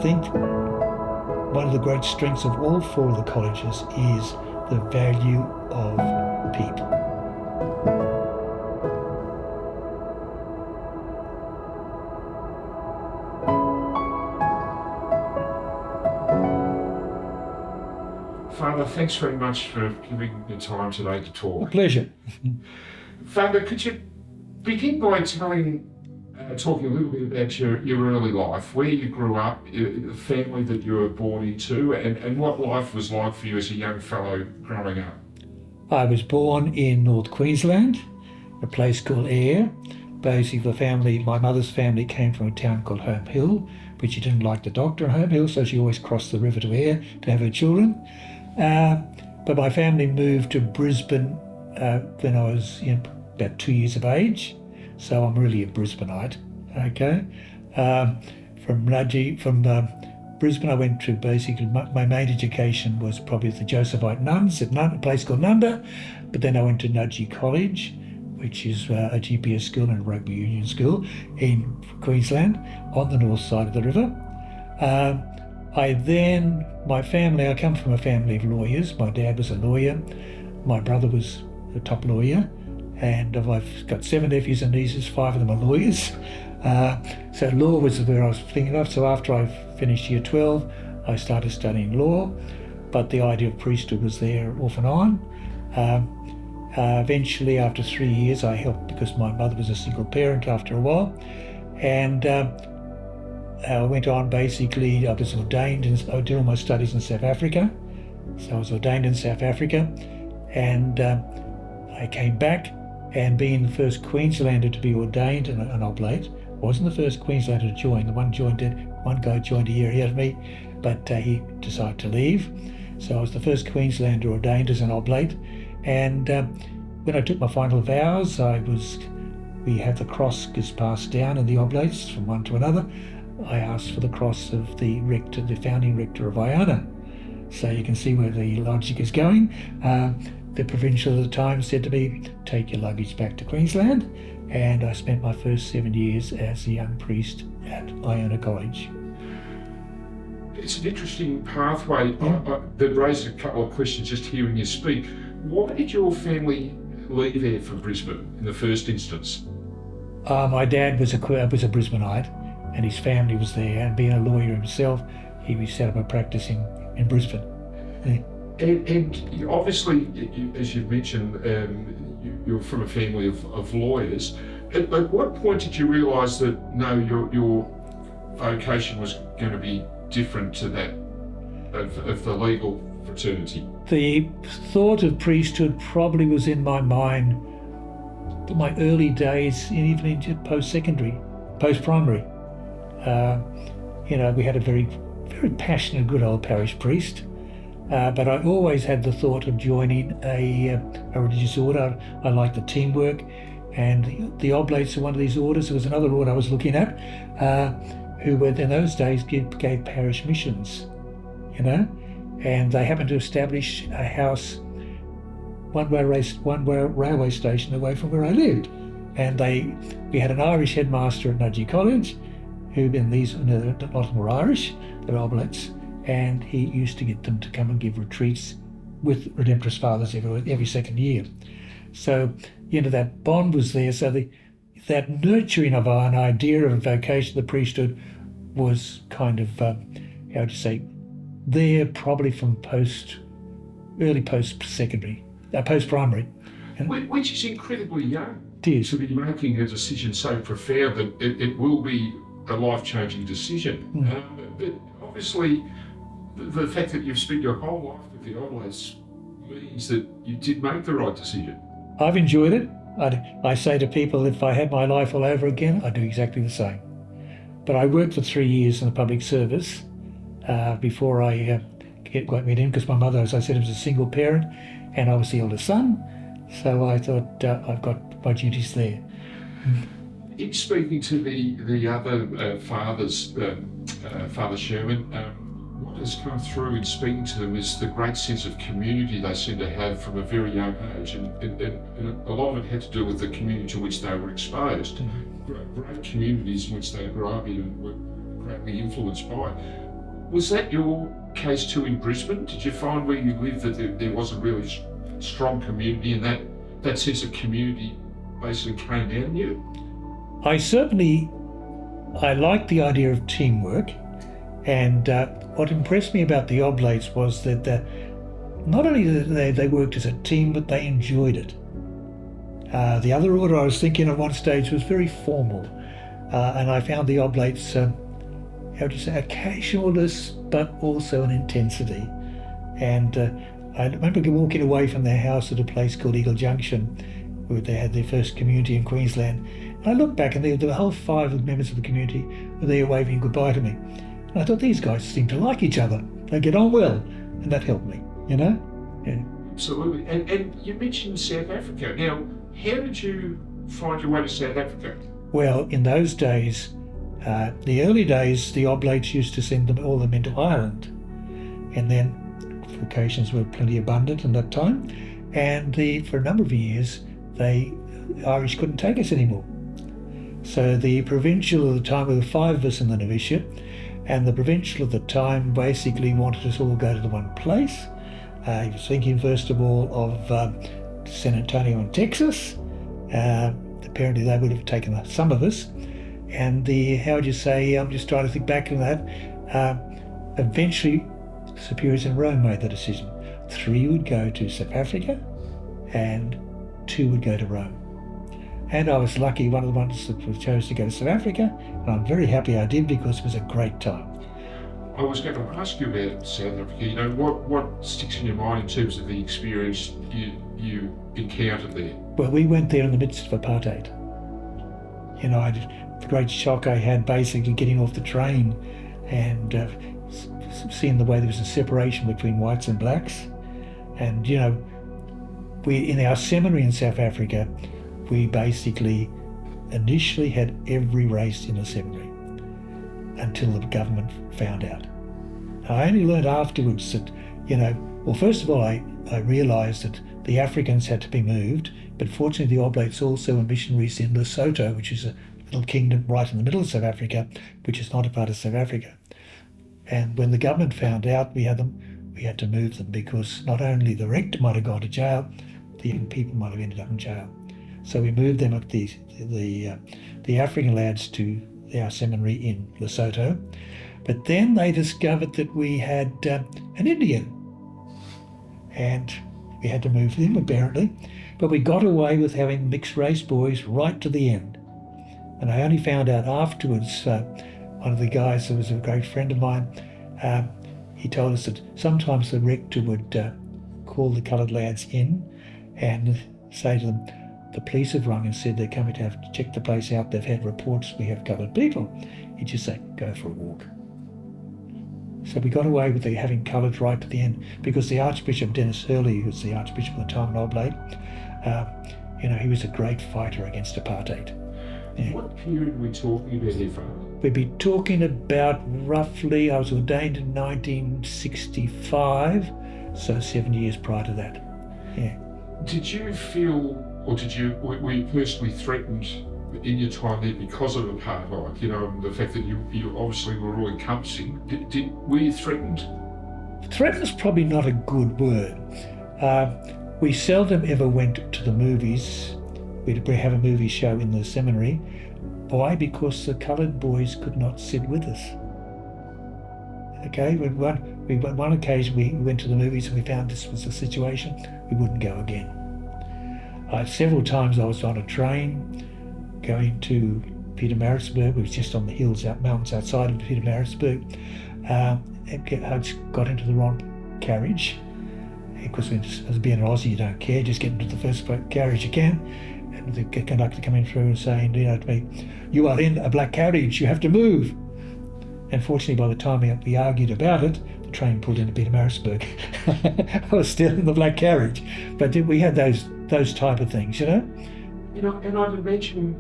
think one of the great strengths of all four of the colleges is the value of people. Father, thanks very much for giving the time today to talk. A pleasure. Father, could you begin by talking a little bit about your early life, where you grew up, the family that you were born into, and what life was like for you as a young fellow growing up? I was born in North Queensland, a place called Ayr. Basically, my mother's family came from a town called Home Hill, but she didn't like the doctor in Home Hill, so she always crossed the river to Ayr to have her children. But my family moved to Brisbane when I was about 2 years of age, so I'm really a Brisbaneite. Okay, from Brisbane, I went to basically my main education was probably at the Josephite nuns at a place called Nunda, but then I went to Mazenod College, which is a GPS school and a rugby union school in Queensland on the north side of the river. I come from a family of lawyers. My dad was a lawyer, my brother was a top lawyer, and I've got 7 nephews and nieces, 5 of them are lawyers. So law was where I was thinking of. So after I finished year 12, I started studying law, but the idea of priesthood was there off and on. Eventually, after 3 years, I helped because my mother was a single parent after a while, and I went on basically, I was ordained and I did all my studies in South Africa. So I was ordained in South Africa, and I came back, and being the first Queenslander to be ordained an oblate, wasn't the first Queenslander to join. One guy joined a year ahead of me, but he decided to leave. So I was the first Queenslander ordained as an oblate, and when I took my final vows, we had the cross gets passed down in the oblates from one to another. I asked for the cross of the rector, the founding rector of Iona. So you can see where the logic is going. The provincial at the time said to me, take your luggage back to Queensland, and I spent my first 7 years as a young priest at Iona College. It's an interesting pathway that raises a couple of questions just hearing you speak. Why did your family leave there for Brisbane in the first instance? My dad was a Brisbaneite, and his family was there, and being a lawyer himself, he set up a practice in Brisbane. And obviously, as you mentioned, you're from a family of lawyers. At what point did you realise that your vocation was going to be different to that of the legal fraternity? The thought of priesthood probably was in my mind my early days, even into post-secondary, post-primary. We had a very, very passionate, good old parish priest. But I always had the thought of joining a religious order. I liked the teamwork, and the Oblates are one of these orders. There was another order I was looking at, who were in those days gave parish missions, and they happened to establish a house one railway station away from where I lived, and we had an Irish headmaster at Mazenod College, a lot of them were Irish, they're Oblates. And he used to get them to come and give retreats with Redemptorist Fathers every second year. So, that bond was there. So that nurturing of an idea of a vocation of the priesthood was kind of, there probably from early post-secondary, post-primary. Which is incredibly young. It is. To be making a decision so profound that it will be a life-changing decision. But obviously, the fact that you've spent your whole life with the Oblates means that you did make the right decision. I've enjoyed it. I say to people, if I had my life all over again, I'd do exactly the same. But I worked for 3 years in the public service before I got me in, because my mother, as I said, was a single parent, and I was the eldest son. So I thought I've got my duties there. In speaking to the other fathers, Father Sherman, what has come through in speaking to them is the great sense of community they seem to have from a very young age, and a lot of it had to do with the community to which they were exposed. Great communities in which they grew up in and were greatly influenced by. Was that your case too in Brisbane? Did you find where you lived that there was a really strong community, and that sense of community basically came down to you? I liked the idea of teamwork, and what impressed me about the Oblates was that not only did they worked as a team, but they enjoyed it. The other order I was thinking at one stage was very formal, and I found the Oblates, how to say, occasionalness, but also an intensity. And I remember walking away from their house at a place called Eagle Junction, where they had their first community in Queensland. And I looked back, and the whole 5 members of the community were there waving goodbye to me. And I thought, these guys seem to like each other. They get on well, and that helped me, you know? Yeah. Absolutely. And you mentioned South Africa. Now, how did you find your way to South Africa? Well, in those days, the early days, the Oblates used to send all them into Ireland. And then vocations were plenty abundant in that time. And for a number of years, the Irish couldn't take us anymore. So the provincial at the time, there were 5 of us in the novitiate, and the provincial at the time basically wanted us all to go to the one place. He was thinking, first of all, of San Antonio in Texas. Apparently they would have taken some of us. And how would you say, I'm just trying to think back on that. Eventually, superiors in Rome made the decision. 3 would go to South Africa and 2 would go to Rome. And I was lucky, one of the ones that chose to go to South Africa, and I'm very happy I did, because it was a great time. I was going to ask you about South Africa. You know, what sticks in your mind in terms of the experience you encountered there? Well, we went there in the midst of apartheid. You know, the great shock I had basically getting off the train and seeing the way there was a separation between whites and blacks. And, you know, in our seminary in South Africa, we basically initially had every race in the seminary until the government found out. I only learned afterwards that, you know, well, first of all, I realised that the Africans had to be moved, but fortunately the Oblates also were missionaries in Lesotho, which is a little kingdom right in the middle of South Africa, which is not a part of South Africa. And when the government found out we had them, we had to move them, because not only the rector might have gone to jail, the young people might have ended up in jail. So we moved them up the African lads to our seminary in Lesotho. But then they discovered that we had an Indian, and we had to move him apparently. But we got away with having mixed race boys right to the end. And I only found out afterwards, one of the guys that was a great friend of mine, he told us that sometimes the rector would call the coloured lads in and say to them, the police have rung and said they're coming to have to check the place out. They've had reports we have coloured people. He'd just say, go for a walk. So we got away with having coloured right to the end, because the Archbishop Dennis Hurley, who was the Archbishop at the time in Oblate, you know, he was a great fighter against apartheid. Yeah. What period are we talking about here, Father? We'd be talking about roughly, I was ordained in 1965, so 7 years prior to that. Yeah. Did you feel, or were you personally threatened in your time there because of apartheid? You know, and the fact that you obviously were all encompassing. Were you threatened? Threatened is probably not a good word. We seldom ever went to the movies. We'd have a movie show in the seminary. Why? Because the coloured boys could not sit with us. Okay, one occasion we went to the movies and we found this was the situation, we wouldn't go again. Several times I was on a train going to Pietermaritzburg, which was just on the hills, mountains outside of Pietermaritzburg. I got into the wrong carriage, because as being an Aussie, you don't care, just get into the first carriage you can. And the conductor coming through and saying, you know, to me, you are in a black carriage, you have to move. And fortunately, by the time we argued about it, the train pulled into Pietermaritzburg. I was still in the black carriage. But we had those type of things, you know? You know, and I'd imagine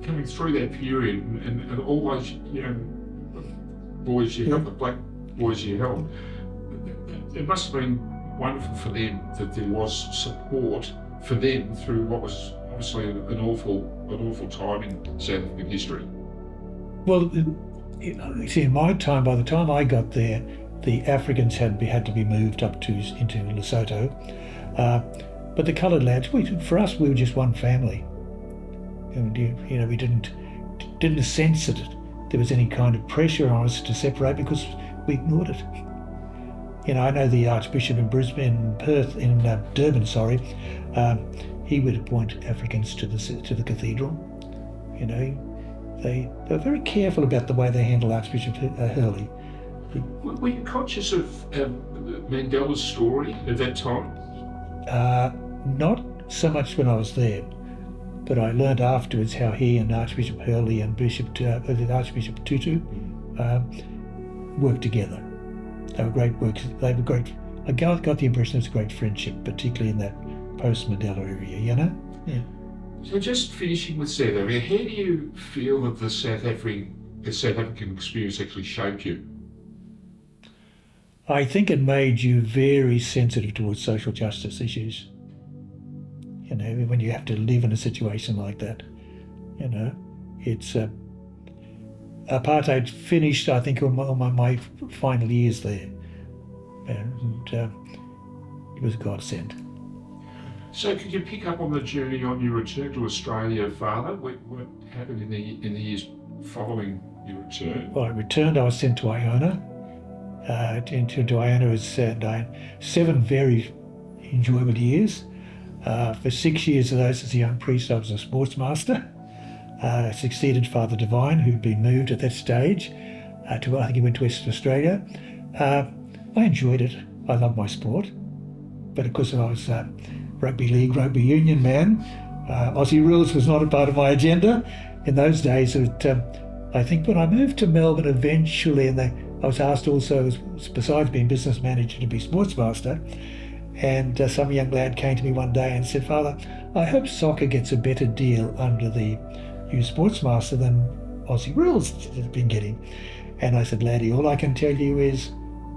coming through that period and all those, you know, boys you helped, the black boys you helped, it must have been wonderful for them that there was support for them through what was obviously an awful time in South African history. Well, You see, in my time, by the time I got there, the Africans had to be moved up into Lesotho. But the coloured lads, for us, we were just one family. And, we didn't sense that there was any kind of pressure on us to separate because we ignored it. I know the Archbishop in Durban, he would appoint Africans to the cathedral. They were very careful about the way they handled Archbishop Hurley. Were you conscious of Mandela's story at that time? Not so much when I was there, but I learned afterwards how he and Archbishop Hurley and Archbishop Tutu worked together. They were great works. They were great. I got the impression it was a great friendship, particularly in that post-Mandela area. Yeah. So just finishing with South Africa, how do you feel that the South African experience actually shaped you? I think it made you very sensitive towards social justice issues. When you have to live in a situation like that, it's apartheid finished, I think, on my final years there, and it was a godsend. So could you pick up on the journey on your return to Australia, Father? What happened in the years following your return? Well, I returned, I was sent to Iona. To Iona was 7 very enjoyable years. For 6 years of those as a young priest, I was a sports master. Succeeded Father Divine, who'd been moved at that stage I think he went to Western Australia. I enjoyed it. I loved my sport. But of course I was rugby league, rugby union man. Aussie rules was not a part of my agenda. In those days, I think when I moved to Melbourne eventually, and I was asked also, besides being business manager, to be sports master. And some young lad came to me one day and said, "Father, I hope soccer gets a better deal under the new sports master than Aussie rules has been getting." And I said, "Laddie, all I can tell you is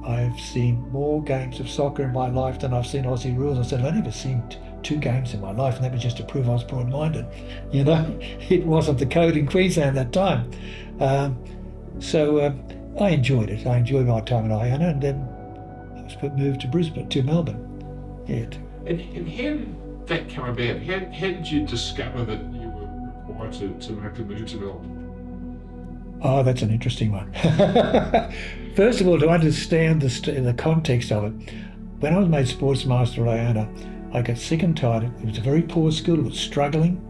I've seen more games of soccer in my life than I've seen Aussie rules." I said, "I've never seen 2 games in my life, and that was just to prove I was broad-minded." It wasn't the code in Queensland at that time. So I enjoyed it. I enjoyed my time in Iona, and then I was moved to Melbourne. Yeah. And how did that come about? How did you discover that you were required to have to move to Melbourne? Oh, that's an interesting one. First of all, to understand the context of it, when I was made sports master at Iona, I got sick and tired. It was a very poor school. It was struggling.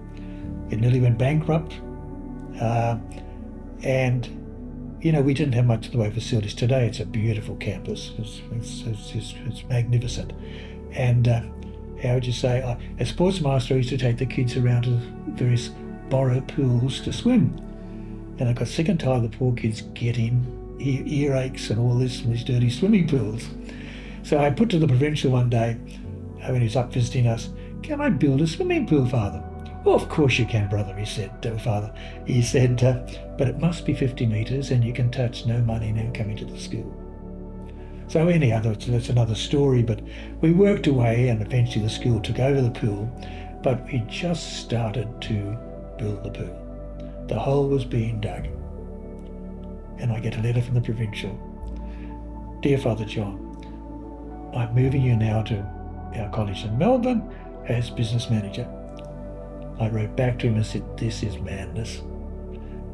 It nearly went bankrupt. And we didn't have much in the way of facilities. Today, it's a beautiful campus. It's magnificent. And how would you say, as sports master, I used to take the kids around to various borough pools to swim. And I got sick and tired of the poor kids getting earaches and all this from these dirty swimming pools. So I put to the provincial one day, when he was up visiting us, "Can I build a swimming pool, Father?" "Oh, of course you can, brother," he said, Father. He said, "but it must be 50 metres and you can touch no money now coming to the school." So anyhow, that's another story, but we worked away and eventually the school took over the pool, but we just started to build the pool. The hole was being dug. And I get a letter from the provincial. "Dear Father John, I'm moving you now to our college in Melbourne as business manager." I wrote back to him and said, "This is madness.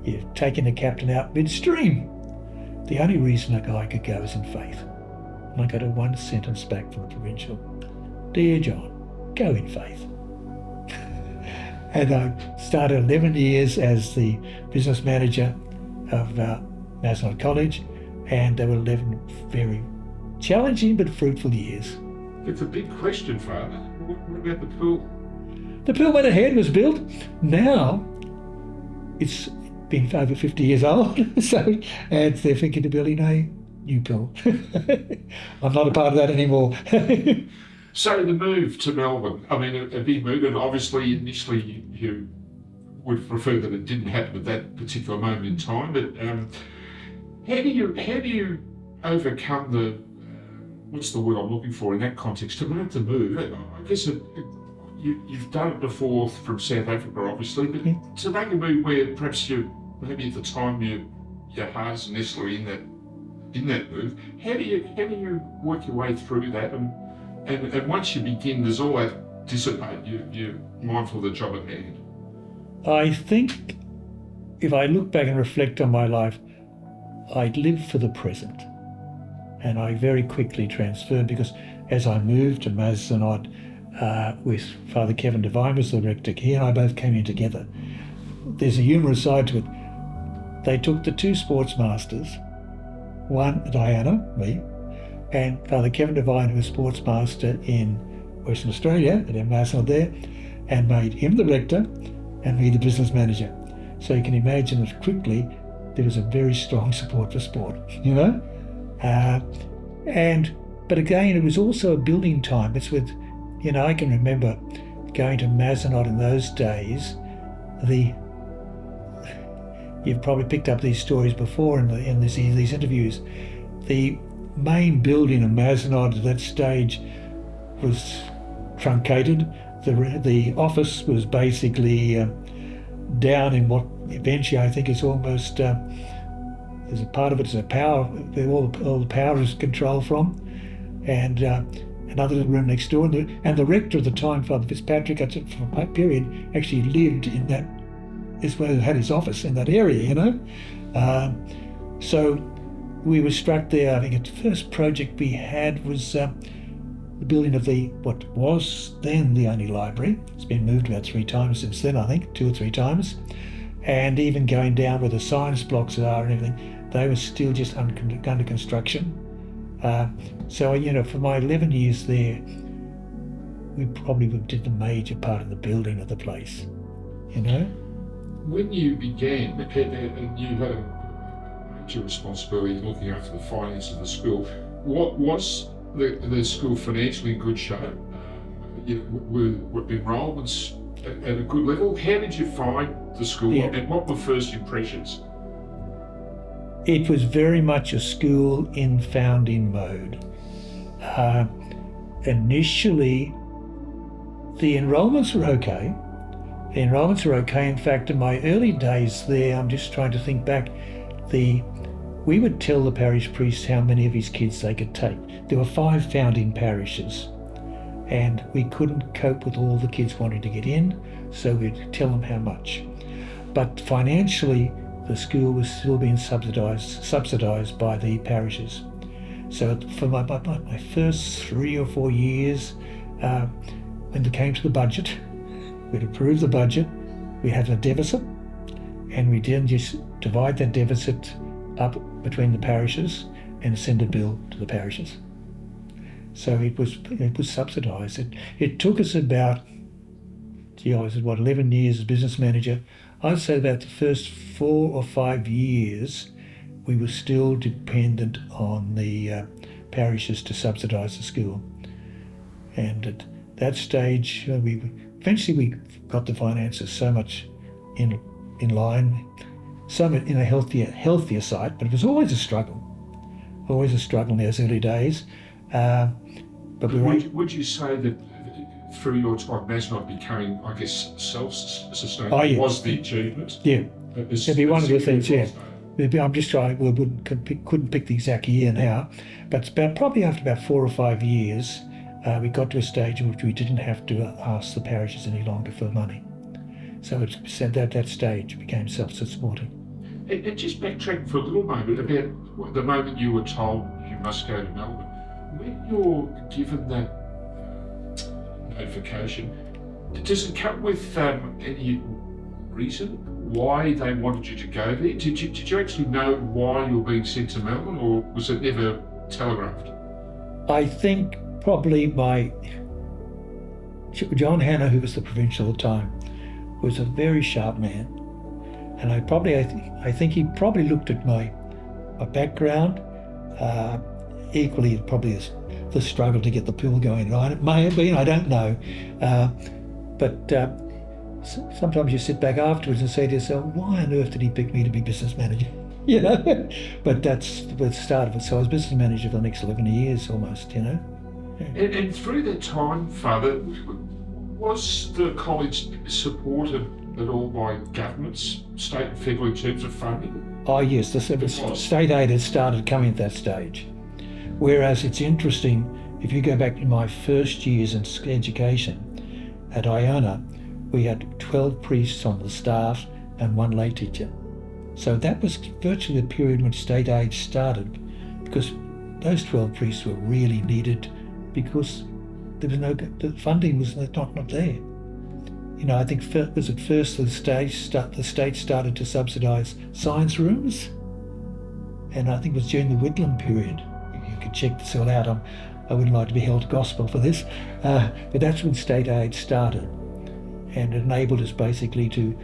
You've taken the captain out midstream." The only reason a guy could go is in faith. And I got a 1 sentence back from the provincial. "Dear John, go in faith." And I started 11 years as the business manager of Mazenod College, and they were 11 very challenging but fruitful years. It's a big question, Father. What about the pool? The pool went ahead, was built. Now it's been over 50 years old, and they're thinking of building a new pool. I'm not a part of that anymore. So the move to Melbourne, I mean, a big move, and obviously initially you would prefer that it didn't happen at that particular moment in time, but how do you overcome the, what's the word I'm looking for in that context, to make the move? I guess you've done it before from South Africa, obviously, but to make a move where perhaps maybe at the time you your heart is necessarily in that move. How do you work your way through that? And once you begin, does all that dissipate? You're mindful of the job at hand. I think if I look back and reflect on my life, I live for the present. And I very quickly transferred, because as I moved to Mazenod with Father Kevin Devine was the rector, he and I both came in together. There's a humorous side to it. They took the two sports masters, one, Diana, me, and Father Kevin Devine, who was sports master in Western Australia, at Mazenod there, and made him the rector and me the business manager. So you can imagine that quickly there was a very strong support for sport, you know? But again, it was also a building time. It's with, you know, I can remember going to Mazenod in those days. You've probably picked up these stories before in these interviews. The main building of Mazenod at that stage was truncated. The office was basically down in what eventually I think is almost, there's a part of it is a power, where all the power is controlled from, and another little room next door. And the rector at the time, Father Fitzpatrick, from that period, actually lived in that, is where he had his office in that area, you know. So we were struck there. I think the first project we had was the building of what was then the only library. It's been moved about 3 times since then, I think, 2 or 3 times. And even going down where the science blocks are and everything, they were still just under construction. So, you know, for my 11 years there, we probably did the major part of the building of the place, you know. When you began, and you had a major responsibility looking after the finances of the school, what was the school financially in good shape? Were enrolments at a good level? How did you find the school, and what were first impressions? It was very much a school in founding mode. Initially, the enrolments were okay. In fact, in my early days there, I'm just trying to think back, we would tell the parish priest how many of his kids they could take. There were 5 founding parishes, and we couldn't cope with all the kids wanting to get in, so we'd tell them how much. But financially, the school was still being subsidised by the parishes. So for my first 3 or 4 years, when it came to the budget, we'd approve the budget, we had a deficit, and we then just divide that deficit up between the parishes and send a bill to the parishes. So it was subsidised. It took us about, I was 11 years as business manager. I'd say about the first 4 or 5 years, we were still dependent on the parishes to subsidise the school. And at that stage, eventually we got the finances so much in line, some in a healthier side, but it was always a struggle in those early days. But would you say that through your time, Mazenod becoming, I guess, self-sustaining was the achievement? Yeah, it'd be one of the things, yeah. I'm just trying, couldn't pick the exact year now, but probably after about 4 or 5 years, we got to a stage in which we didn't have to ask the parishes any longer for money. So it said that stage it became self-supporting. And just backtrack for a little moment about the moment you were told you must go to Melbourne. When you're given that notification, does it come with any reason why they wanted you to go there? Did you actually know why you were being sent to Melbourne, or was it never telegraphed? I think probably John Hanna, who was the provincial at the time, was a very sharp man, and I think he probably looked at my background. Equally, probably the struggle to get the pill going right. It may have been, I don't know, but sometimes you sit back afterwards and say to yourself, why on earth did he pick me to be business manager? You know, but that's the start of it. So I was business manager for the next 11 years almost, you know. Yeah. And through that time, Father, was the college supported at all by governments, state and federal, in terms of funding? Oh yes, the state aid had started coming at that stage. Whereas it's interesting, if you go back to my first years in education at Iona, we had 12 priests on the staff and 1 lay teacher. So that was virtually the period when state aid started, because those 12 priests were really needed because there was the funding was not there. You know, I think was at first the state started to subsidise science rooms, and I think it was during the Whitlam period. You could check this all out. I wouldn't like to be held gospel for this, but that's when state aid started, and it enabled us basically to,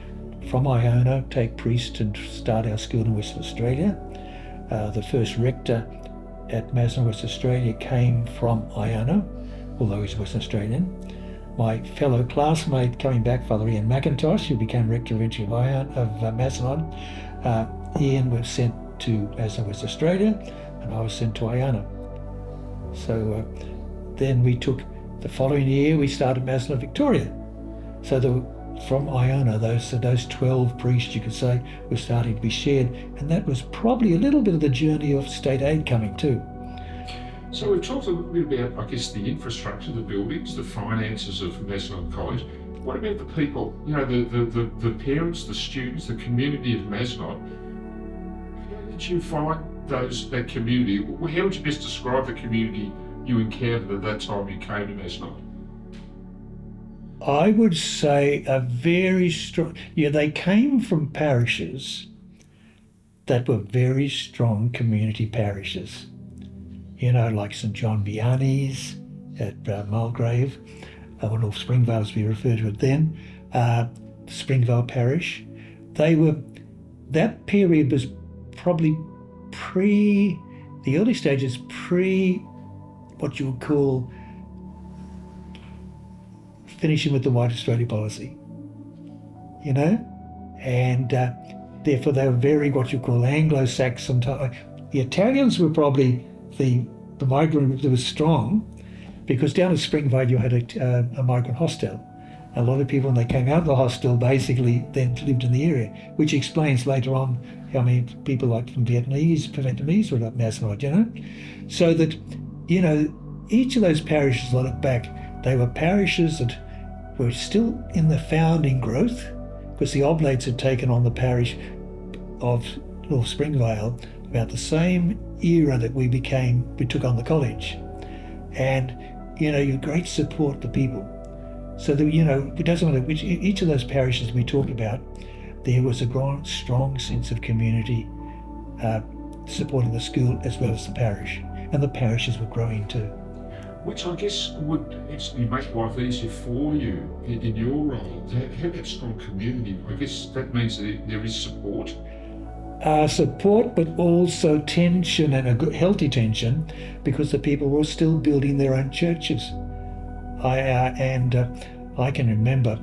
from Iona, take priests and start our school in Western Australia. The first rector at Mazenod, West Australia, came from Iona, although he's Western Australian. My fellow classmate coming back, Father Ian McIntosh, who became rector eventually of Mazenod, Ian was sent to Mazenod, West Australia, and I was sent to Iona. So then we took, the following year, we started Mazenod, Victoria. So from Iona, those 12 priests, you could say, were starting to be shared, and that was probably a little bit of the journey of state aid coming too. So we've talked a little bit about, I guess, the infrastructure, the buildings, the finances of Mazenod College. What about the people? You know, the parents, the students, the community of Mazenod. How did you find that community? How would you best describe the community you encountered at that time you came to Mazenod? I would say a very strong, they came from parishes that were very strong community parishes. You know, like St John Vianney's at Mulgrave, or North Springvale as we referred to it then, Springvale Parish. That period was probably the early stages pre what you would call finishing with the White Australia policy, you know? And therefore they were very what you call Anglo-Saxon type. The Italians were probably the migrant group that was strong, because down at Springvale you had a migrant hostel. A lot of people, when they came out of the hostel, basically then lived in the area, which explains later on how many people like from Vietnamese were at Mazenod, you know? So that, you know, each of those parishes, I look back, they were parishes that were still in the founding growth, because the Oblates had taken on the parish of North Springvale about the same era that we took on the college. And, you know, you great support the people. So that, you know, it doesn't matter which, each of those parishes we talked about, there was a strong sense of community supporting the school as well as the parish. And the parishes were growing too. Which I guess would actually make life easier for you in your role. To have that strong community, I guess that means that there is support. Support, but also tension, and a good, healthy tension, because the people were still building their own churches. I can remember,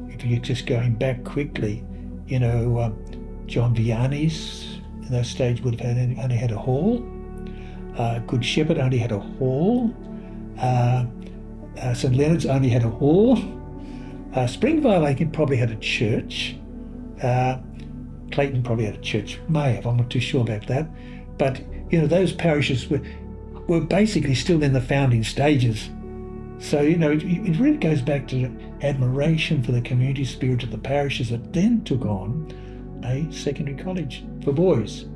if you're just going back quickly, you know, John Vianney's in those stage would have only had a hall. Good Shepherd only had a hall. St Leonard's only had a hall. Springvale, I think, probably had a church. Clayton probably had a church, may have, I'm not too sure about that. But, you know, those parishes were basically still in the founding stages. So, you know, it really goes back to admiration for the community spirit of the parishes that then took on a secondary college for boys.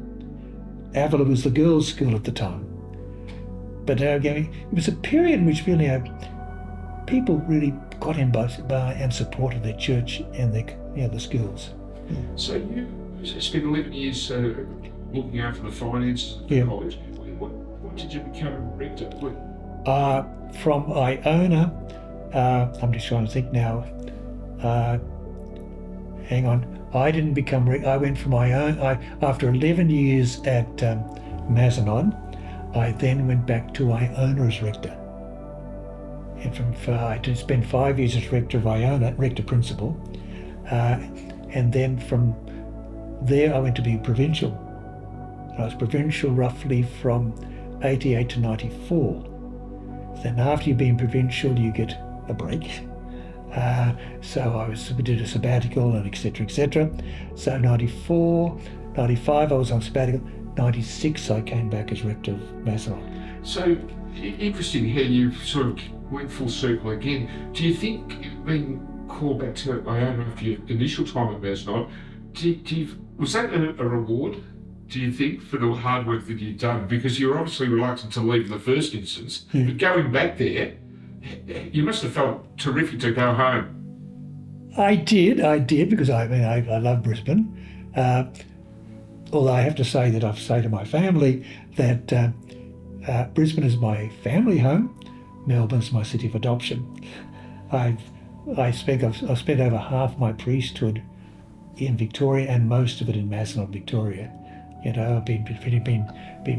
Avila was the girls' school at the time. But it was a period in which really people really got in by and supported their church and the schools. So you spent 11 years looking after the finances of the college. What did you become rector? From Iona, I'm just trying to think now. Hang on. I didn't become rector. I went from Iona. After 11 years at Mazenod, I then went back to Iona as rector. And I did spend 5 years as rector of Iona, rector principal. And then from there I went to be provincial. I was provincial roughly from 88 to 94. Then after you've been provincial, you get a break. So we did a sabbatical and etc. So 94, 95 I was on sabbatical. 96 I came back as rector of Mazenod. So interesting how you sort of went full circle again. Do you think being called back to Iona after your initial time at Mazenod, was that a reward, do you think, for the hard work that you'd done? Because you were obviously reluctant to leave in the first instance, but going back there, you must have felt terrific to go home. I did, because I love Brisbane. Although I have to say that I've said to my family that Brisbane is my family home, Melbourne's my city of adoption. I've spent over half my priesthood in Victoria and most of it in Mazenod, Victoria. You know, I've been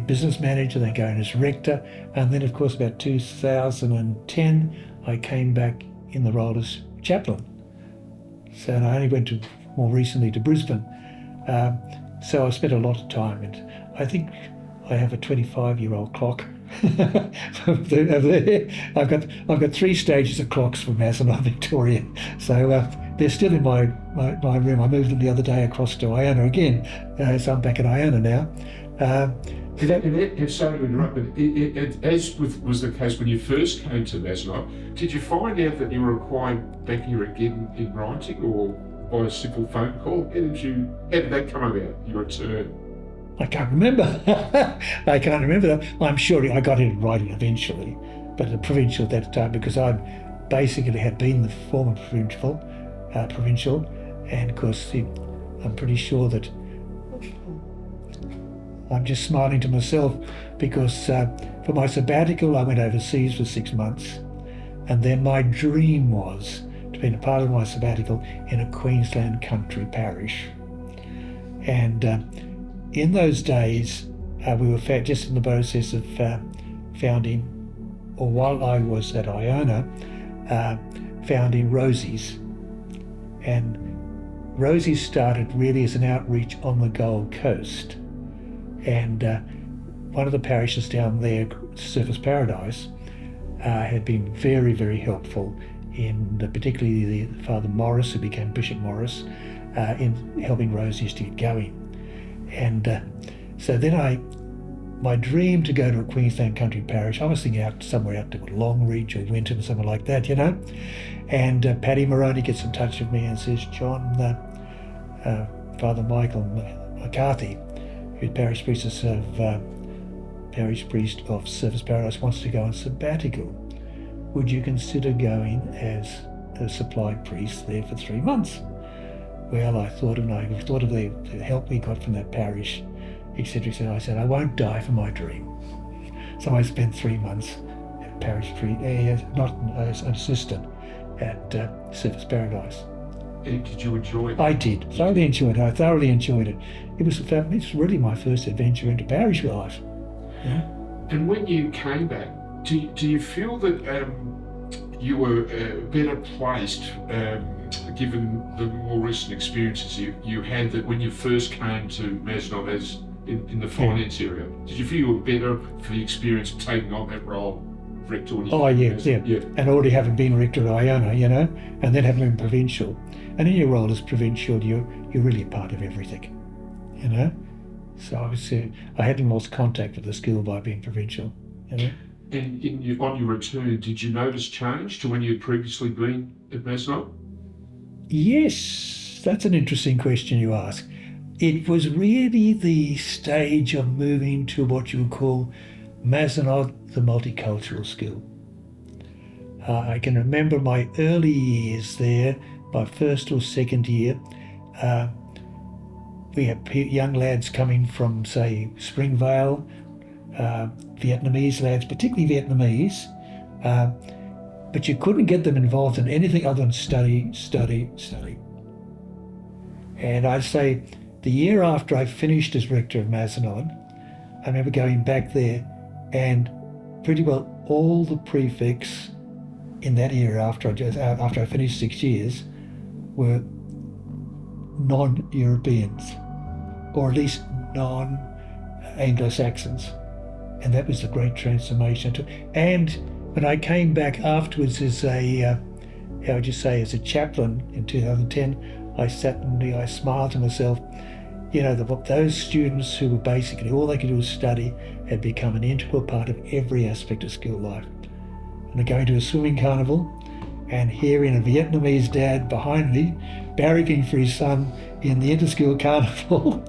business manager, then going as rector, and then of course about 2010 I came back in the role as chaplain. So I only went more recently to Brisbane. So I spent a lot of time, and I think I have a 25-year-old clock over there. I've got 3 stages of clocks for Mazenod, Victoria. So they're still in my room. I moved them the other day across to Iona again, so I'm back at Iona now. Sorry to interrupt, but as was the case when you first came to Mazenod, did you find out that you were required back here again in writing, or by a simple phone call? How did that come about, your return? I can't remember. I can't remember that. I'm sure I got it in writing eventually, but the provincial at that time, because I basically had been the former provincial, and of course I'm pretty sure that I'm just smiling to myself because for my sabbatical I went overseas for 6 months, and then my dream was to be a part of my sabbatical in a Queensland country parish. And in those days we were just in the process of founding, or while I was at Iona, founding Rosie's. And Rosie's started really as an outreach on the Gold Coast. And one of the parishes down there, Surfers Paradise, had been very, very helpful in particularly the Father Morris, who became Bishop Morris, in helping Rosie's to get going. And so then my dream to go to a Queensland country parish, I was thinking somewhere out to Longreach or Winton, somewhere like that, you know. And Paddy Moroney gets in touch with me and says, John, Father Michael McCarthy, who's parish priest of Surfers Paradise, wants to go on sabbatical. Would you consider going as a supply priest there for 3 months? Well, I thought of the help we got from that parish, etc. etc. I said, I won't die for my dream. So I spent 3 months at parish priest, not as an assistant at Surfers Paradise. Did you enjoy it? I did. Thoroughly enjoyed it. I thoroughly enjoyed it. It's really my first adventure into parish life. Yeah. And when you came back, do you feel that you were better placed, given the more recent experiences you had, that when you first came to Mazenod as in the finance area, did you feel you were better for the experience of taking on that role, rector? Oh yeah. And already having been rector at Iona, you know, and then having been provincial. And in your role as provincial, you're really a part of everything, you know. So I hadn't lost contact with the school by being provincial, you know. And on your return, did you notice change to when you had previously been at Mazenod? Yes, that's an interesting question you ask. It was really the stage of moving to what you would call Mazenod, the multicultural school. I can remember my early years there, my first or second year. We had young lads coming from, say, Springvale, Vietnamese lads, particularly Vietnamese, but you couldn't get them involved in anything other than study. And I'd say the year after I finished as rector of Mazenod, I remember going back there, and pretty well all the prefects in that year after I finished 6 years were non-Europeans, or at least non-Anglo-Saxons. And that was the great transformation. And when I came back afterwards as a chaplain in 2010, I sat and I smiled to myself. those students who were basically all they could do was study had become an integral part of every aspect of school life. And going to a swimming carnival and hearing a Vietnamese dad behind me barracking for his son in the inter-school carnival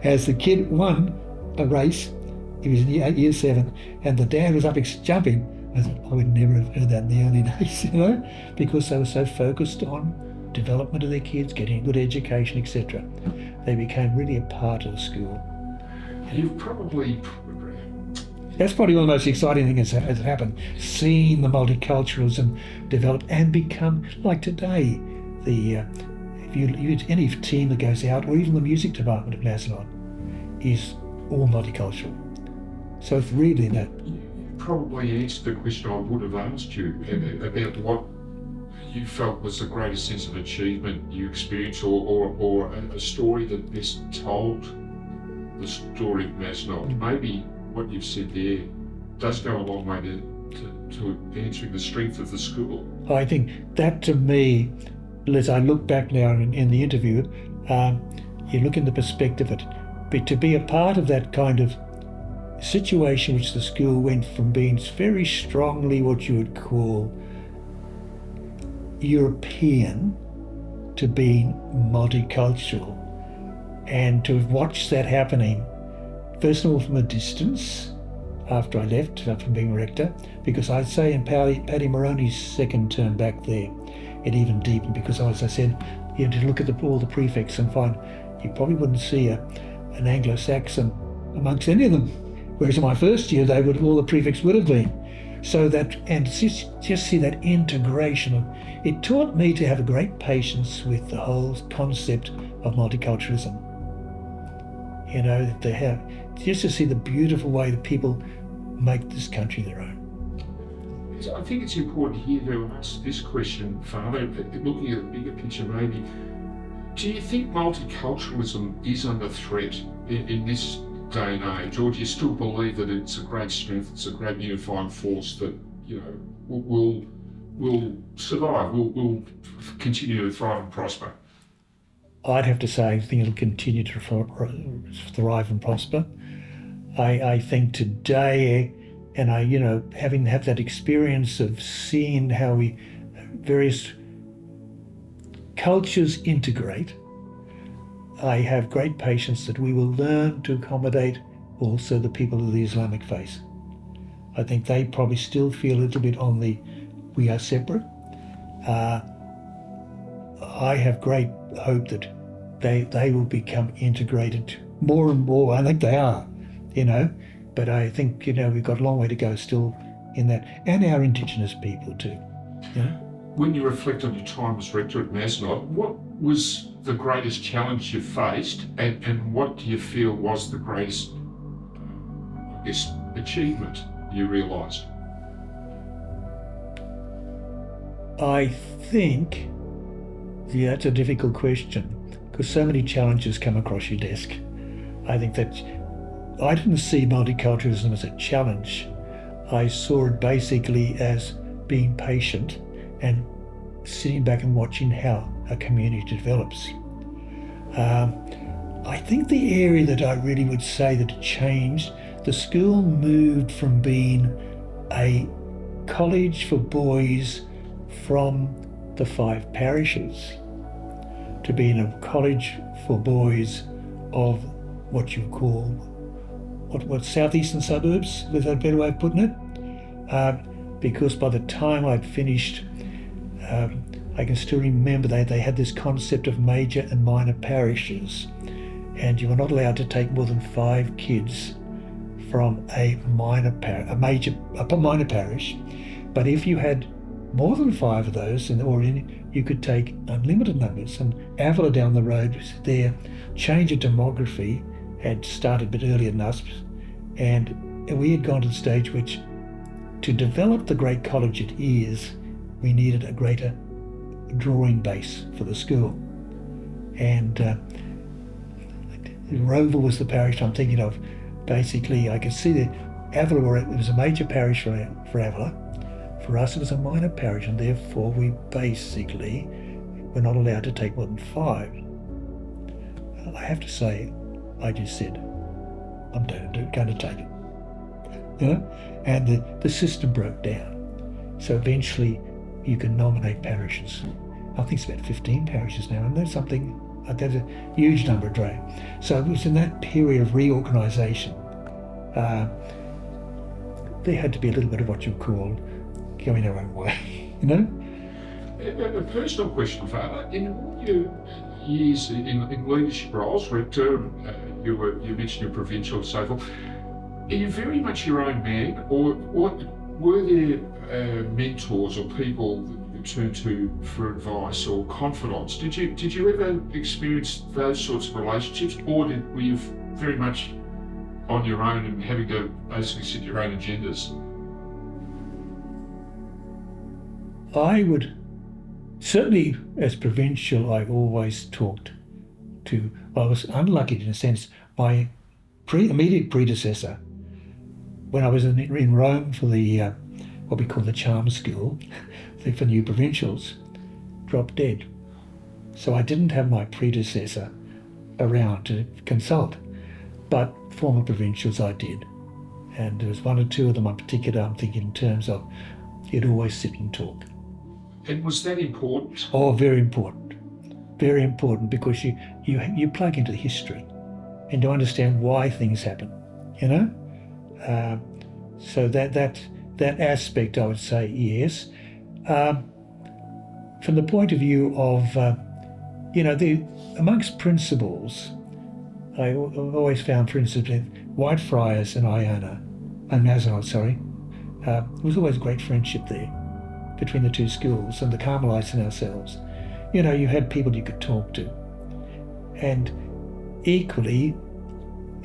as the kid won a race. He was in year 7, and the dad was up jumping. I thought, I would never have heard that in the early days, because they were so focused on development of their kids, getting a good education, etc. They became really a part of the school. You've probably... That's probably one of the most exciting things that has happened, seeing the multiculturalism develop and become, like today, if you any team that goes out, or even the music department of Mazenod, is all multicultural. So it's really that. You probably answered the question I would have asked you about what you felt was the greatest sense of achievement you experienced, or a story that best told the story of Mazenod. Maybe what you've said there does go a long way to answering the strength of the school. I think that, to me, as I look back now in the interview, you look in the perspective of it, but to be a part of that kind of situation which the school went from being very strongly what you would call European to being multicultural, and to have watched that happening, first of all from a distance after I left from being rector, because I'd say in Paddy Moroney's second term back there, it even deepened, because as I said, you had to look at all the prefects and find you probably wouldn't see an Anglo-Saxon amongst any of them, whereas in my first year all the prefects would have been. So that, and just see that integration of, it taught me to have a great patience with the whole concept of multiculturalism. That they have, just to see the beautiful way that people make this country their own. I think it's important here to ask this question, Father, looking at the bigger picture maybe. Do you think multiculturalism is under threat in this day and age, or do you still believe that it's a great strength, it's a great unifying force that will survive, will continue to thrive and prosper? I'd have to say I think it'll continue to thrive and prosper. I think today, and I having that experience of seeing how various cultures integrate, I have great patience that we will learn to accommodate also the people of the Islamic faith. I think they probably still feel a little bit on the we are separate. I have great hope that they will become integrated more and more. I think they are, but I think we've got a long way to go still in that, and our Indigenous people too. When you reflect on your time as rector at Mazenod, what was the greatest challenge you faced, and what do you feel was the greatest, achievement you realised? I think, that's a difficult question, because so many challenges come across your desk. I think that I didn't see multiculturalism as a challenge. I saw it basically as being patient and sitting back and watching how a community develops. I think the area that I really would say that it changed, the school moved from being a college for boys from the 5 parishes to being a college for boys of what you call what southeastern suburbs, is that a better way of putting it? Because by the time I'd finished, I can still remember they had this concept of major and minor parishes, and you were not allowed to take more than 5 kids from a minor parish. But if you had more than 5 of those, you could take unlimited numbers. And Avila down the road was there. Change of demography had started a bit earlier than us, and we had gone to the stage which, to develop the great college it is, we needed a greater drawing base for the school. And Roval was the parish I'm thinking of. Basically, I could see that Avila, it was a major parish for Avila. For us, it was a minor parish, and therefore we basically were not allowed to take more than 5. I have to say, I just said, I'm going to take it. You know? And the system broke down. So eventually you can nominate parishes. I think it's about 15 parishes now, and that's a huge number of drain. So it was in that period of reorganisation, there had to be a little bit of what you call going our own way, you know? A personal question, Father. In all your years in leadership roles, Rector, you mentioned your provincial and so forth, are you very much your own man, or were there mentors or people that you turn to for advice or confidants? Did you ever experience those sorts of relationships, or were you very much on your own and having to basically set your own agendas? I would certainly, as provincial, I always talked to. I was unlucky in a sense. My immediate predecessor, when I was in Rome for the what we call the charm school for new provincials, dropped dead. So I didn't have my predecessor around to consult, but former provincials I did. And there was one or two of them in particular I'm thinking in terms of you'd always sit and talk. And was that important? Oh, very important. Very important, because you plug into history and to understand why things happen, you know? So that aspect, I would say, yes. From the point of view of, amongst principles, I've always found, for instance, Whitefriars and Mazenod, there was always great friendship there between the two schools and the Carmelites and ourselves. You know, you had people you could talk to. And equally,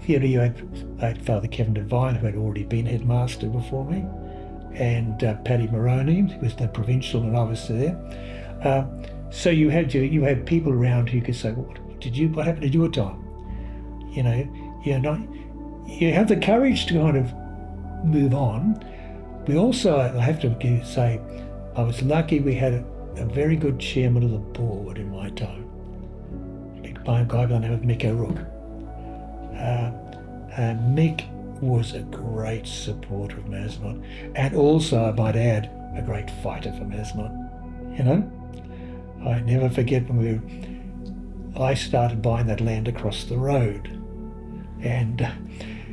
you had Father Kevin Devine, who had already been headmaster before me, and Paddy Moroney, who was the provincial, and I was there. So you had people around who could say, what happened at your time? You know, you have the courage to kind of move on. We also, I have to say, I was lucky we had a very good chairman of the board in my time, a guy by the name of Mick O'Rourke. And Mick was a great supporter of Mazenod, and also, I might add, a great fighter for Mazenod. You know, I never forget when I started buying that land across the road, and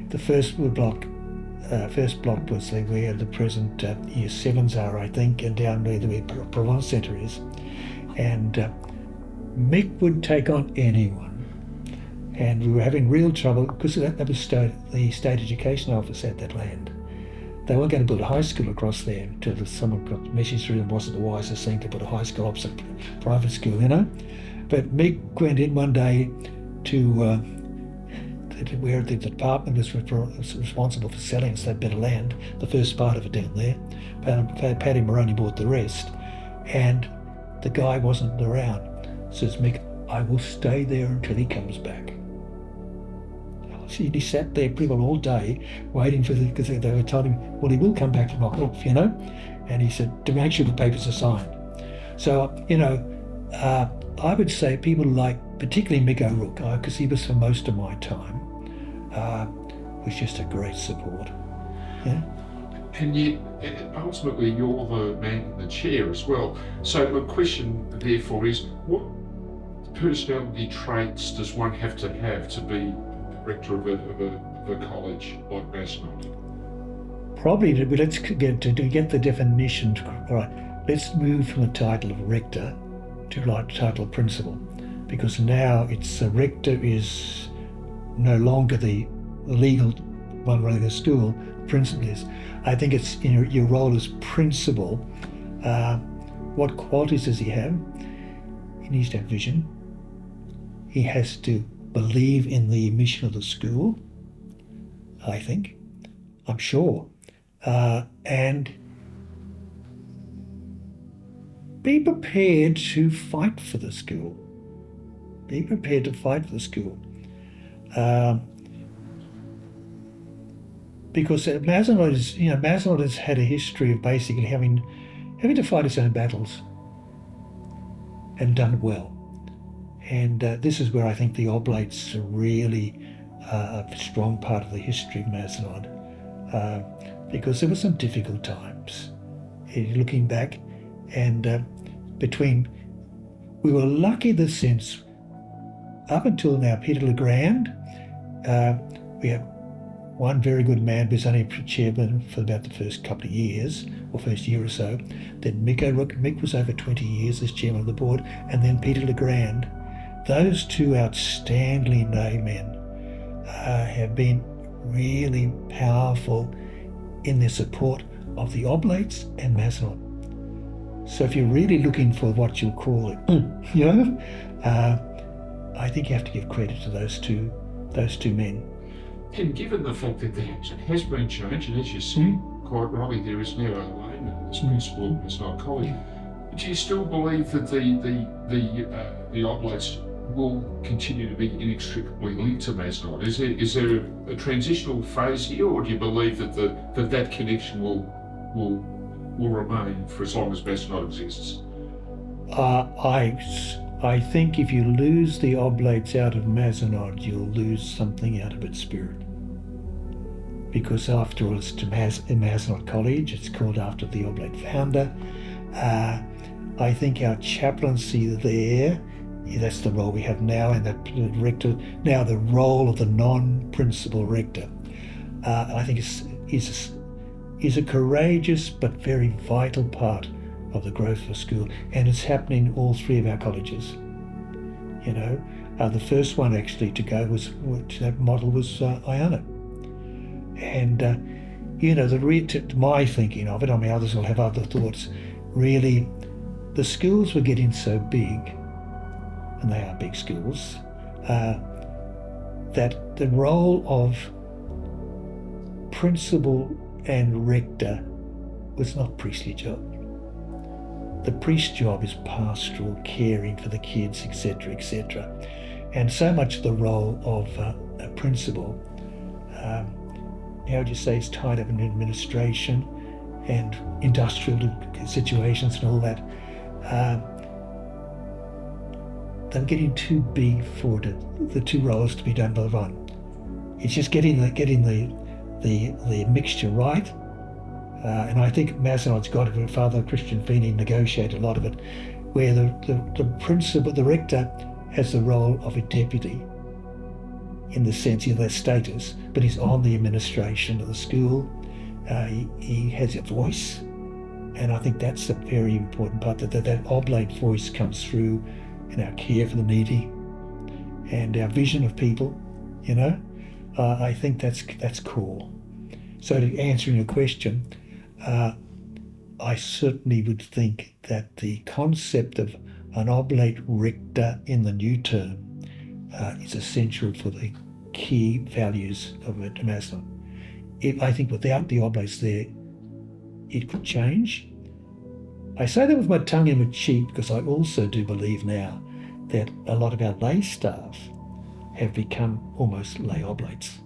the first block was where the present Year 7s are, I think, and down where the Provence Centre is. And Mick would take on anyone. And we were having real trouble because that was the state education office at that land. They weren't going to build a high school across there until someone got the message through and wasn't the wisest thing to put a high school opposite private school, you know. But Mick went in one day to where the department was responsible for selling us that bit of land, the first part of it down there. Paddy Moroney bought the rest, and the guy wasn't around. Says Mick, I will stay there until he comes back. He sat there pretty well all day waiting because they were telling him, well, he will come back to knock off, you know. And he said, to make sure the papers are signed. So, I would say people like, particularly Mick O'Rourke, because he was for most of my time, was just a great support. Yeah. And yet, ultimately, you're the man in the chair as well. So the question, therefore, is what personality traits does one have to be rector of a college like Mazenod? Probably, let's get the definition. All right, let's move from the title of rector to the title of principal, because now it's rector is no longer the legal one running the school. Principal is. I think it's your role as principal. What qualities does he have? He needs to have vision. He has to believe in the mission of the school, I think. I'm sure. And be prepared to fight for the school. Be prepared to fight for the school. Because Mazenod has had a history of basically having to fight its own battles and done it well. And this is where I think the Oblates really a strong part of the history of Mazenod, because there were some difficult times. Looking back, and we were lucky in the sense, up until now, Peter Legrand, we have one very good man who's only chairman for about the first couple of years, or first year or so. Then Mick was over 20 years as chairman of the board, and then Peter Legrand. Those two outstanding laymen have been really powerful in their support of the Oblates and Mazenod. So if you're really looking for what you'll call it, I think you have to give credit to those two men. And given the fact that there has been change, and as you said quite rightly, there is now a layman as principal at Mazenod College, do you still believe that the Oblates will continue to be inextricably linked to Mazenod? Is there a transitional phase here, or do you believe that that connection will remain for as long as Mazenod exists? I think if you lose the Oblates out of Mazenod, you'll lose something out of its spirit. Because after all, it's Mazenod College, it's called after the Oblate founder. I think our chaplaincy there, that's the role we have now, and that rector, now the role of the non-principal rector, I think is a courageous but very vital part of the growth of the school, and it's happening in all three of our colleges. The first one actually to go to that model was Iona, and my thinking of it, I mean others will have other thoughts, really the schools were getting so big, and they are big schools, that the role of principal and rector was not priestly job. The priest's job is pastoral, caring for the kids, etc., etc. And so much of the role of a principal, how would you say, is tied up in administration and industrial situations and all that. They're getting too big for the two roles to be done by one. It's just getting the mixture right. And I think Mazenod's got it. Father Christian Feeney negotiated a lot of it, where the principal, the rector, has the role of a deputy in the sense of their status, but he's on the administration of the school. He has a voice, and I think that's a very important part, that oblate voice comes through in our care for the needy and our vision of people. I think that's cool. So to answer your question, I certainly would think that the concept of an oblate rector in the new term is essential for the key values of Mazenod. I think without the oblates there, it could change. I say that with my tongue in my cheek because I also do believe now that a lot of our lay staff have become almost lay oblates.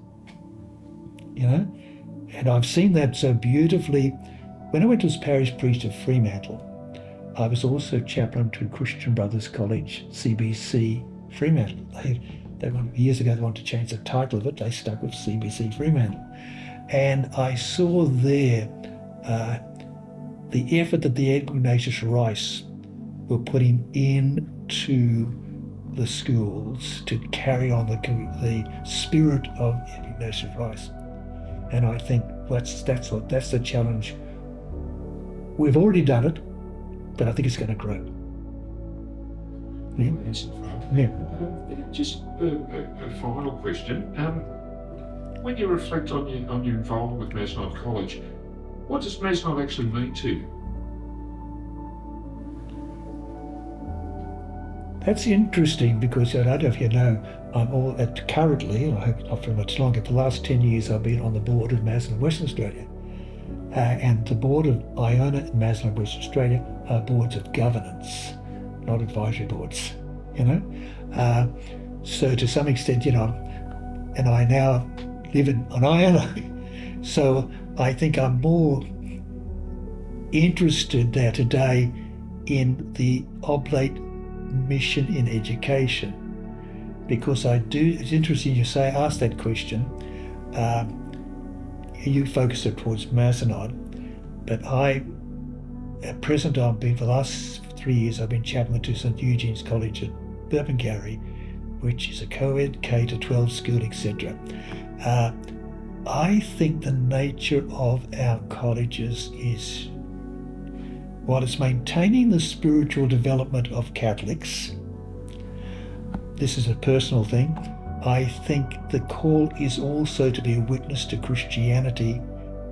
And I've seen that so beautifully. When I went as parish priest of Fremantle, I was also chaplain to Christian Brothers College, CBC Fremantle. Years ago they wanted to change the title of it. They stuck with CBC Fremantle. And I saw there the effort that the Ignatius Rice were putting into the schools to carry on the spirit of Ignatius Rice. And I think that's the challenge. We've already done it, but I think it's going to grow. Yeah. Just a final question. When you reflect on your involvement with Mazenod College, what does Mazenod actually mean to you? That's interesting because I don't know if you know, currently, I hope not for much longer, for the last 10 years I've been on the board of Mazenod Western Australia. And the board of Iona and Mazenod Western Australia are boards of governance, not advisory boards, So to some extent, and I now live on Iona, so I think I'm more interested now today in the oblate mission in education because it's interesting you ask that question. You focus it towards Mazenod, but at present for the last 3 years I've been chaplain to St Eugene's College at Burpengary, which is a co-ed K-12 school, etc. I think the nature of our colleges is, while it's maintaining the spiritual development of Catholics, this is a personal thing, I think the call is also to be a witness to Christianity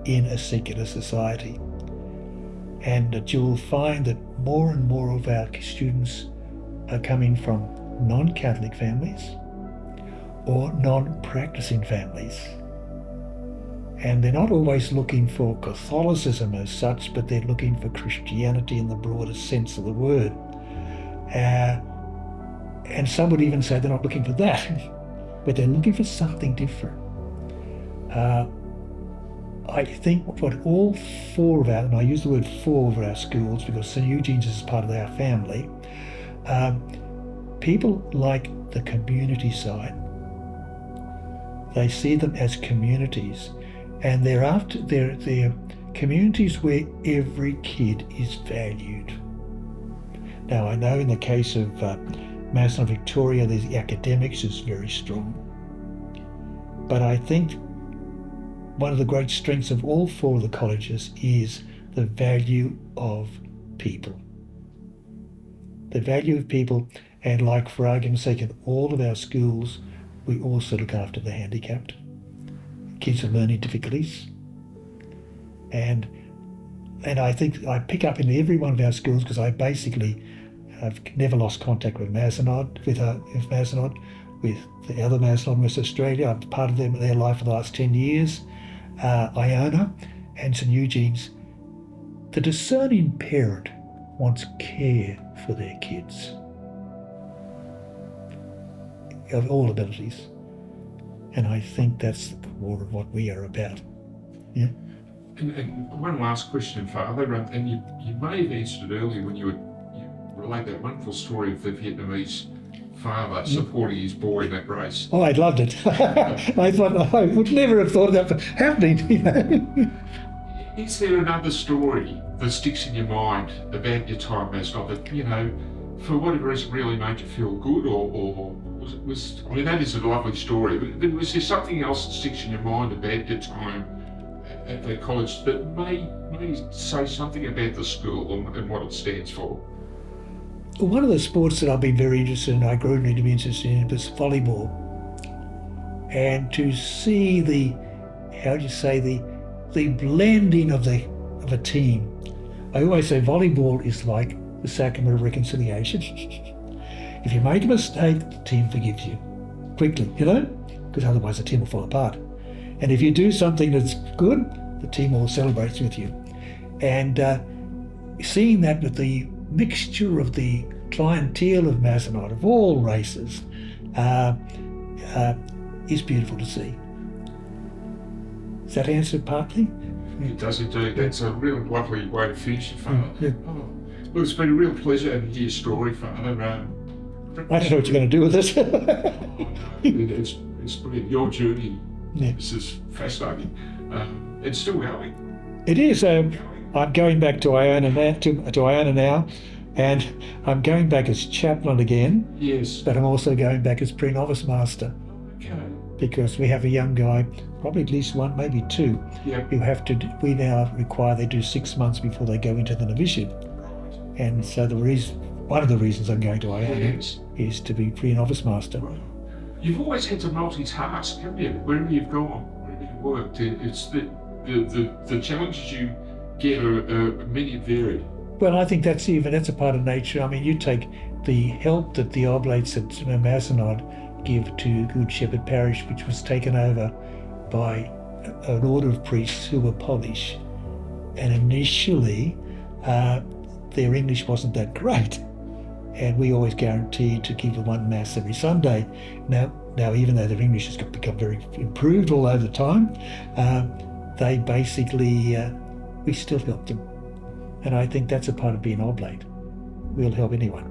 in a secular society. And that you will find that more and more of our students are coming from non-Catholic families or non-practicing families. And they're not always looking for Catholicism as such, but they're looking for Christianity in the broadest sense of the word. And some would even say they're not looking for that, but they're looking for something different. I think what all four of our, and I use the word four of our schools because St Eugene's is part of our family, people like the community side. They see them as communities, and they're communities where every kid is valued. Now, I know in the case of Mazenod Victoria, the academics is very strong, but I think one of the great strengths of all four of the colleges is the value of people. The value of people, and like for argument's sake, in all of our schools, we also look after the handicapped, kids with learning difficulties. And I think I pick up in every one of our schools, because I've never lost contact with Mazenod, with the other Mazenod in West Australia. I'm part of their life for the last 10 years. Iona and St Eugene's. The discerning parent wants care for their kids of all abilities, and I think that's the core of what we are about. Yeah. And one last question, Father, and you may have answered it earlier when you relate that wonderful story of the Vietnamese father supporting his boy in that race. Oh, I loved it. I thought I would never have thought of that happening. Is there another story that sticks in your mind about your time, Mazenod, that, for whatever reason really made you feel good, or was I mean, that is a lovely story, but was there something else that sticks in your mind about your time at the college that may say something about the school and what it stands for? One of the sports that I've been very interested in, I grew to be interested in, was volleyball. And to see the blending of a team. I always say volleyball is like the sacrament of reconciliation. If you make a mistake, the team forgives you quickly, because otherwise the team will fall apart. And if you do something that's good, the team all celebrates with you. And seeing that with the mixture of the clientele of Mazenod, of all races, is beautiful to see. Does that answer it partly? It does indeed. That's a really lovely way to finish it, Father. Yeah. Oh, well, it's been a real pleasure to hear your story, Father. I don't know what you're going to do with this. It's brilliant. Your journey, this is fascinating. It's still going. It is. I'm going back to Iona now, and I'm going back as chaplain again. Yes. But I'm also going back as pre-novice master. Okay. Because we have a young guy, probably at least one, maybe two, who we now require they do 6 months before they go into the novitiate. Right. And so one of the reasons I'm going to Iona is to be pre-novice master. Right. You've always had to multitask, haven't you? Wherever you've gone, wherever you've worked, it's the challenges you get are many and varied. Well, I think that's a part of nature. I mean, you take the help that the Oblates at Mazenod give to Good Shepherd Parish, which was taken over by an order of priests who were Polish, and initially their English wasn't that great, and we always guaranteed to give one mass every Sunday. Now even though their English has become very improved all over the time, they basically we still help them, and I think that's a part of being oblate. We'll help anyone,